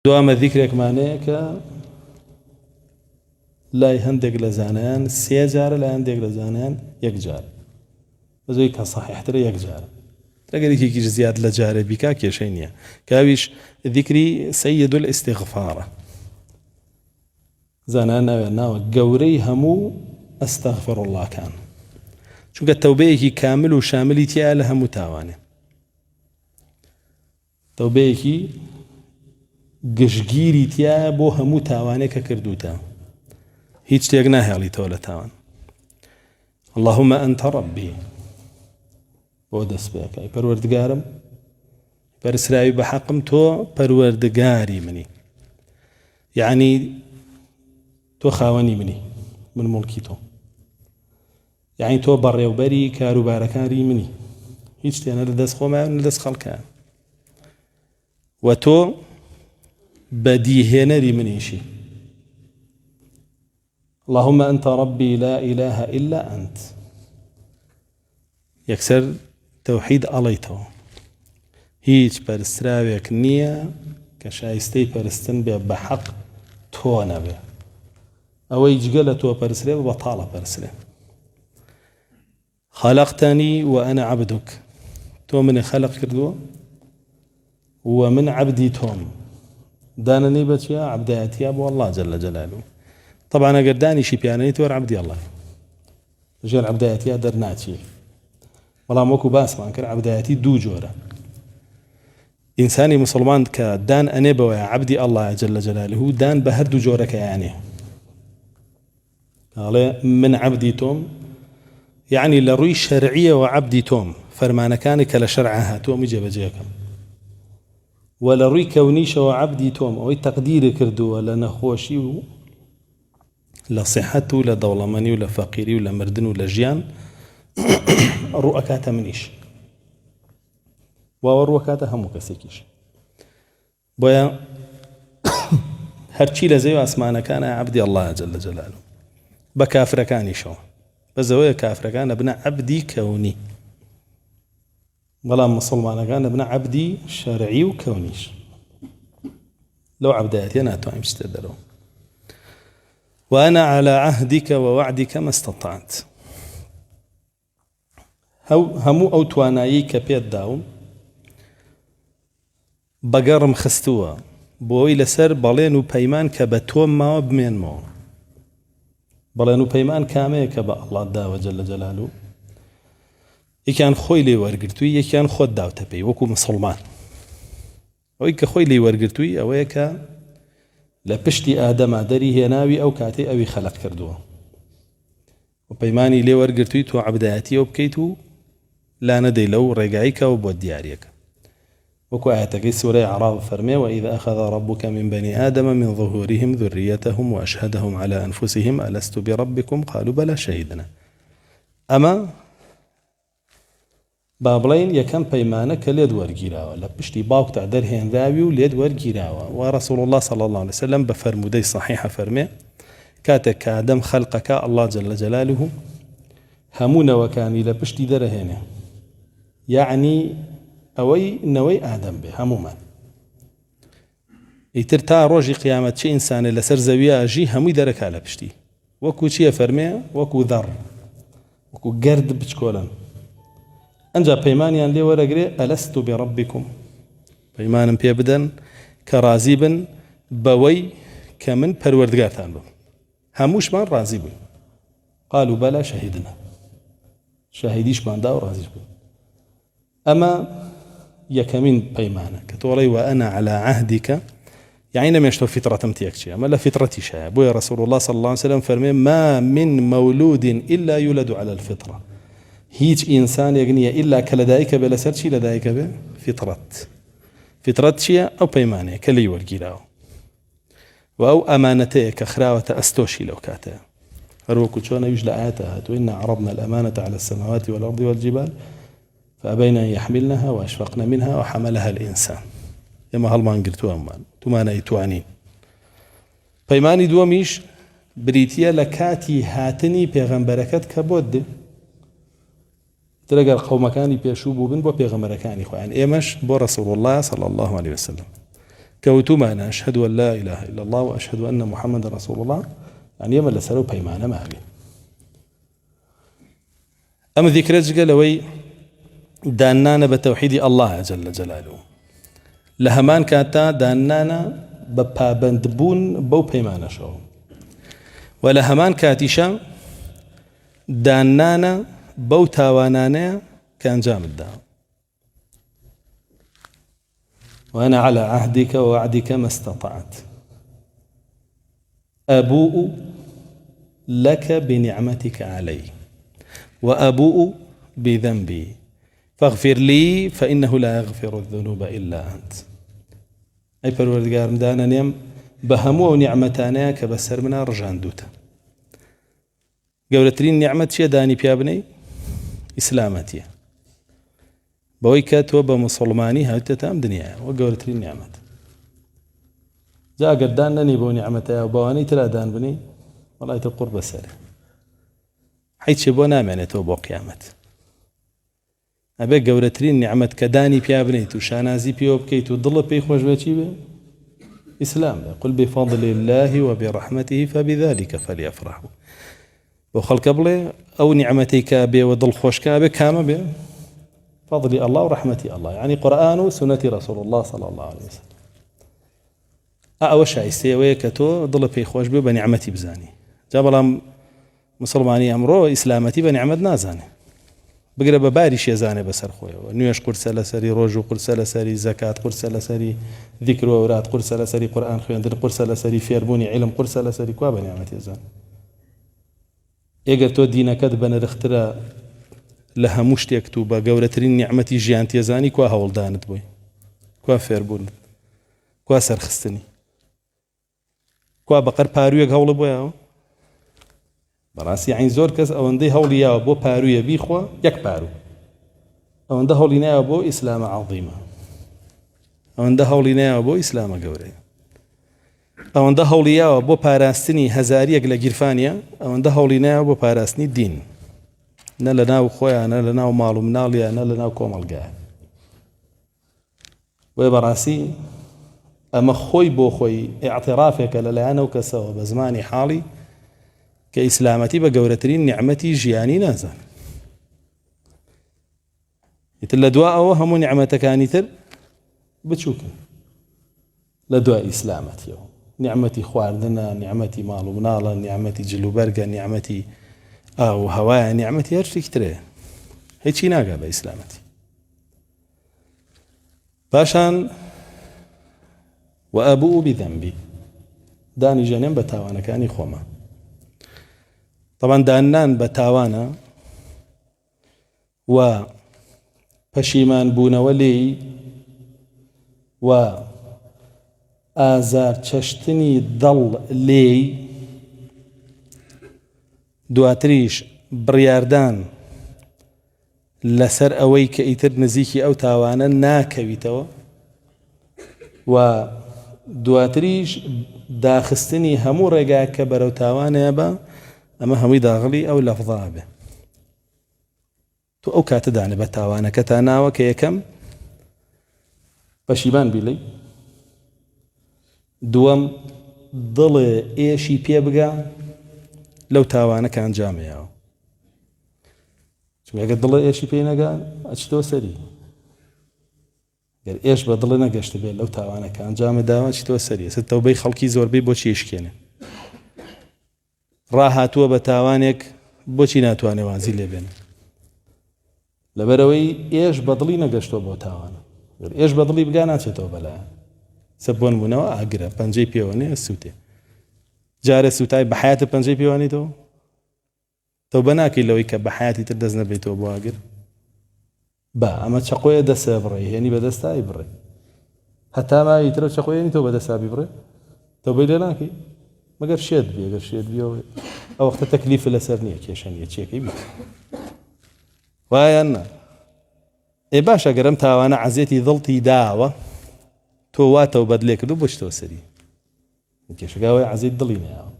دوام ذكرك معناه لا هندق لزانان سيجار لا هندق لزانان يكجار بزويك صحيح ترى يكجار ترى كي زياد لجار بك كيشينيا كاويش ذكري سيد الاستغفار زانانا ناو قوري همو استغفر الله كان شو التوبه كامل وشامل تيالها متاوانه توبه گشتگیری تیا بۆ هەموو تاوانێک کە کردوتە هیچ شتێک ناهێڵیتەوە لە تاوان اللهم أنت ربي بۆ دەست پێکەی پەروەردگارم پەرسراوی بە حەقم تۆ پەروەردگاری منی یعنی تۆ خاوەنی منی من مڵکی تۆ یعنی تۆ بەڕێوبەری کاروبارەکانی منی هیچ شتێنە لە دەست خۆمە لە دەست خەڵکە و تۆ بديهنري منيشي اللهم أنت ربي لا إله إلا أنت يكسر توحيد عليته هيج برستراويك نية كشايستي برستن بحق تونا به أو يجقل تو برسري وبطالة برسري خلقتني وأنا عبدك تو من خلق كردو ومن عبدي توم دانني بتيا عبداتي ابو الله جل جلاله طبعا اگر داني شي بياني تور عبدي الله جل عبداتي درناتي والله موكو باس ما انكر عبداتي دو جوره انساني مسلمان كدان انبو يا عبدي الله جل جلاله دان بهدو جورك يعني قال من عبدي توم يعني لروي شرعيه وعبدي توم فرمان كانك لشرعها توم يجي بجيكم ولا روي كونيش وعبدي توم أو تقدير كردو ولا نخوشي لا صحته ولا دولماني ولا فقيري ولا مردن ولا جيان الرؤكات منيش والرؤكات هم كسيكيش بويا هرشي لزيو أسمعنا كان عبدي الله جل جلاله بكافر كان شو بزوية كافر كان ابن عبدي كوني ولا مسلمان كان ابن عبدي شرعي وكونيش لو عبداتي أنا توعي مستدرو وأنا على عهدك ووعدك ما استطعت همو أو توانايي كبيت داو بقرم خستوا بوي لسر بلين وبيمان كبتوم ما وبمين ما بلين وبيمان كامي كبا الله داو جل جلاله يكان خوي لي ورقرتوي يكان خود داوته بي وكو مسلمان ويك خوي لي ورقرتوي او يك لبشتي ادم دري هي ناوي او كاتي او خلق كردوه وبيماني لي ورقرتوي تو عبداتي وبكيتو لا ندي لو رجعيك وبودياريك وكو اياتك سوره اعراض فرمي واذا اخذ ربك من بني ادم من ظهورهم ذريتهم واشهدهم على انفسهم الست بربكم قالوا بلى شهدنا اما بابلين يكن بيمانك ليد ورغيراوا لبشتي باوك تعدر هنداوي وليد ورغيراوا ورسول الله صلى الله عليه وسلم بفرمودي صحيحه فرمي كاتك ادم خلقك الله جل جلاله همون وكان لبشتي درهنه يعني اوي نوي ادم به هموما يترتا روجي قيامه شي انسان لسر زاويه اجي همي درك على بشتي وكو شي فرمي وكو ذر وكو قرد بتشكولن أنجا بيمانيان لي ورقري ألست بربكم بيمانم بيبدن كرازيبن بوي كمن پروردگارتان بم هموش من رازي بن قالوا بلى شهدنا شاهديش من داو رازي بن أما يكمن بيمانك تولي وأنا على عهدك يعني لم يشتو فطرة متيكشي أما لا فطرتي شاء بويا رسول الله صلى الله عليه وسلم فرمي ما من مولود إلا يولد على الفطرة هيج إنسان يغني إلا كلدائك بلا سرشي لدائك فطرة شيء أو بيمانه كلي والجيراو وأو أمانتك خراوة أستوشي لو كاتا أروكو شونا يجل آياتها وإن عرضنا الأمانة على السماوات والأرض والجبال فأبين أن يحملنها وأشفقنا منها وحملها الإنسان يما هالمان قلتوا أمان تمانا يتوانين بيماني دوميش بريتيا لكاتي هاتني بيغمبركت كبود تلقى القوم كاني بيشوبوا بن بو بيغمبركاني خو يعني إيمش بو رسول الله صلى الله عليه وسلم كوتما أشهد أن لا إله إلا الله وأشهد أن محمد رسول الله يعني يمن لسرو بيمانا ما بي أما ذكرت قالوي دانانا بتوحيد الله جل جلاله لهمان كاتا دانانا ببابندبون بو بيمانا شو ولهمان كاتشا دانانا بو تاوانانا كان جامد وأنا على عهدك ووعدك ما استطعت أبوء لك بنعمتك علي وأبوء بذنبي فاغفر لي فإنه لا يغفر الذنوب إلا أنت أي پروردگار دانا نيم بهمو نعمتانا كبسر منا رجان دوتا قولترين نعمت شي داني بيابني إسلامتي بويكا توبا مسلماني هاوتا تام دنيا وقولترين نعمت جاء قردان نني بو نعمتها وبواني تلا دان بني والله تقرب سر حيث شبو نامعني توبا قيامت أبي قولترين نعمت كداني بيابنيت وشانازي بيو بكيت وضل بي خوش بيتي إسلام قل بفضل الله وبرحمته فبذلك فليفرحوا وخلق قبله أو نعمتك بي وضل خوشك أبي كام بي فضل الله ورحمة الله يعني قرآن وسنة رسول الله صلى الله عليه وسلم أوش عيسى كتو ضل بي خوش بي بنعمتي بزاني جاب مسلماني أمره إسلامتي بنعمت نازاني بقرا بباريش يزاني بسر خويا نيوش قرص لسري روجو قرص لسري زكاة قرص لسري ذكر وأوراد قرص لسري قرآن خويا در قرص لسري فيربوني علم قرص لسري كوا بنعمت يزان اگر تو دينك بن رخترا لها مشتيك تو بقولترين نعمتي جيانت يزاني كوا هول دانت بوي كوا فيربون كوا سرخستني كوا بقر بارويك هول بويا براسي عين زور كس أوندي هوليا بو بارو يبي خوا يك بارو أونده هولينا بو إسلام عظيمة أونده هولينا بو إسلام جوري أونده هوليا بو باراستني هزاري أجل جرفانيا أونده هولينا بو باراستني دين نلنا وخويا نلنا ومالو مناليا نلنا وكومال جاه وبراسي أما خوي بو خوي اعترافك للأنا وكسوا بزماني حالي كإسلامتي بقولترين نعمتي جياني نازل يتل دواء وهم نعمتك أنيتر بتشوك لدواء إسلامتي نعمتي خواردنا نعمتي مالو منالا نعمتي جلو برقا نعمتي أو هواء نعمتي هرشي كتره هيتشي ناقا بإسلامتي باشان وأبوء بذنبي داني جانين بتاوانا كاني خوما طبعا دانان بتاوانا و پشیمان بوونەوە و ئازار چەشتنی دڵ لێی دواتریش بڕیاردان لەسەر ئەوەی کە ئیتر نزیکی ئەو تاوانە ناکەویتەوە و دواتریش داخستنی هەموو ڕێگا کە بەرەو تاوانەیە بە ئەمە هەمووی داغڵی ئەو لەفظە بێ تو ئەو کاتەدانە بە تاوانەکە تا ناوە کە یەکەم پەشیمان بیڵێ دووەم دڵێ ئێشی پێ بگا لەو تاوانەکە ئەنجامەیەوە چونکە ئەگەر دڵێ ئێشی پێی نەگا ئەچتەوە سەری گەر ئێش بە دڵێ نەگەشتە بێت لەو تاوانەکە ئەنجامە داوە ئەچتەوە سەری ئێستا تەوبەی خەڵکی زۆربەی بۆچی ئێشکێنێ ڕاهاتووە بە تاوانێک بۆچی ناتوانێ وازی لێ بێنێ لەبەرەوەی ئێش بەدڵی نەگەشتۆ بۆ تاوانە ئێش بەدڵی بگا ناچێتەوە بەلایە سەبوون بوونەوە ئاگرە پەنجەی پێوەنێ سووتێ جارە سوتای بە حیاتە پەنجەی پێوانیتەوە تەوبە ناکەی لەوەی کە بە حیاتی تر دەست نەبێتەوە بۆ ئاگر با ئەمە چەقۆیە دەسە بڕێ هێنی بەدەستای بڕێ هەتا ماوەی ترە چەقۆیەنی تۆ بەدەستابی بڕێ تەوبەی لێ ناکەی مەگەر شێت بێ گەر شێت بیەوە ئەو وەختە تەکلیفە لەسەر نییە کێشەنیە چیەکەی بیت وایە نا ئێ باشە گەرم تاوانە عەزێتی دڵتی داوە تۆ واتەوە بەدلێ کردو بۆچتەوە سەری کێشەگاوەی عەزیت دڵی نەیاوە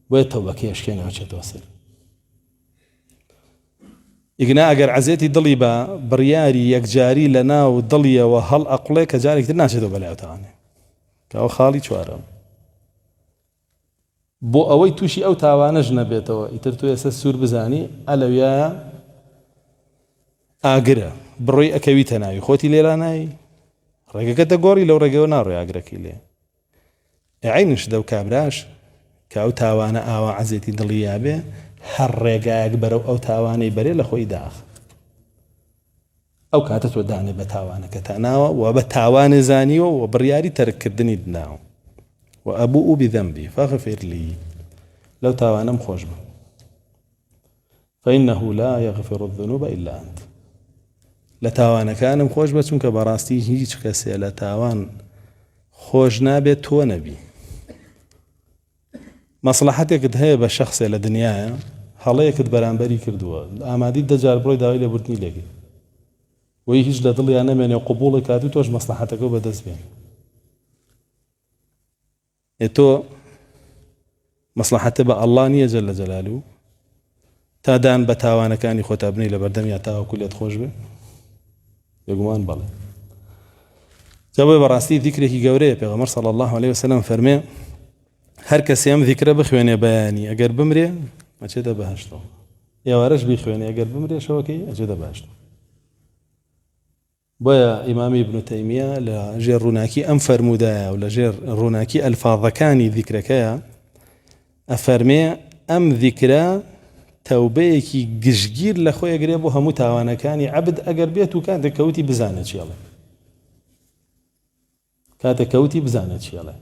بۆیە تەوبەکەی ئەشکێنەوە چێتەوە سەری ئیگنا ئەگەر عەزێتی دڵی بە بڕیاری یەکجاری لە ناو دڵیەوە هەڵ ئەقوڵێ کە جارێکتر ناچێتەوە بەلایەوە تاوانێ کەەوە خاڵی چوارە بۆ ئەوەی تووشی ئەو تاوانەش نەبێتەوە ئیتر تۆ ئێستا سوور بزانی ئەلەویایە ئاگرە بڕۆی ئەکەویتە ناوی خۆتی لێرا ناوی ڕێگەکەتە گۆڕی لەو ڕێگەوە ناڕۆی ئاگرەکەی لێ عینش دەو کابراش کە ئەو تاوانە ئاوا عەزێتی دڵی یابێ هەر ڕێگایەک بەرەو ئەو تاوانەی بەرێ لە خۆی داخ ئەو کاتە تۆ دانێ بە تاوانەکە تا ناوە و بە تاوانێ زانیوە و بڕیاری تەرککردنی دناوە و ئەبوء بذنبی فاغفر لي لەو تاوانەم خۆش بم فإنه لا يغفر الذنوب إلا أنت لە تاوانەکانم خۆش بە چونکە بەڕاستی هیچ کەسێ لە تاوان خۆش نابێت تۆ نەبی مەسلحەتێکت هەیە بە شەخصێ لە دنیاە هەڵەیەکت بەرامبەری کردووە ئامادی دەجار بڕۆی داوای لێبوردنی لێگەی وی هیچ لە دڵیان نەمێنێ و قبوڵی کاتی تۆش مەسلحەتەکە بەدەست بێن تۆ مەسلحەتە بە ئەڵڵا نییە جەل لە جەلالو تا دان بە تاوانەکانی خۆتا بنی لە بەردەم یا تاوەکو لێت خۆش بێ بێگومان بەڵێ جابۆی بەڕاستی ذیکرێکی گەورەیە پێغەمبەر صلی الله عليه وسلم فەرمێ هەر کەسێ ئەم ذیکرە بخوێنێ بەیانی ئەگەر بمرێ ئەچێتە بەهەشتەوە ئێوارەش بیخوێنێ ئەگەر بمرێ شەوەکەی ئەچێتە بەهەشتەوە بۆیە ئیمامی ابن تەیمیە لە ژێر ڕووناکی ئەم فەرموودایە و لە ژێر ڕووناکی ئەلفاظەکانی ذیکرەکەیە ئەفەرمێ ئەم ذیکرە تەوبەیەکی گشتگیر لە خۆی ئەگرێ بۆ هەموو تاوانەکانی عەبد ئەگەر بێت و کاتێک کەوتی بزانێت چیەڵێ